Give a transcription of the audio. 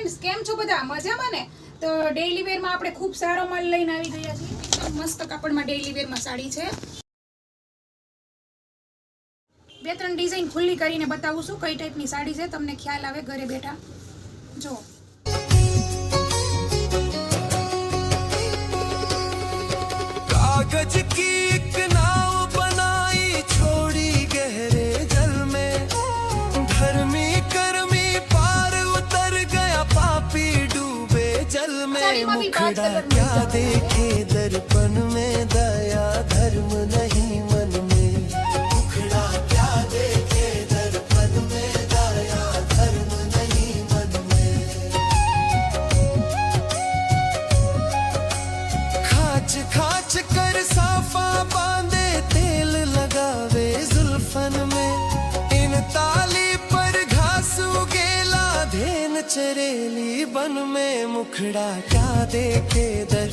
Friends came छो बधा मजामां ने। तो डेली वेर में आपणे खूब सारो माल लईने आवी गया छीए। मस्त कापड़मां डेली वेर में साड़ी छे। બે ત્રણ ડિઝાઇન ખુલ્લી કરીને બતાવું છું કઈ ટાઈપની સાડી છે, તમને ખ્યાલ આવે ઘરે બેઠા જો। कागज की एक नाव बनाई छोड़ी गहरे जल में, धर्मी कर्मी पार उतर गया पापी डूबे जल में। मुखड़ा क्या देखे दर्पण में दया धर्म नहीं मन में, मुखड़ा क्या देखे दर्पण में दया धर्म नहीं मन में। खाच खाच कर साफा बांधे तेल लगावे जुल्फन में, इन ताली पर घास उगेला धेन चरेली बन में। मुखड़ा क्या देखे दर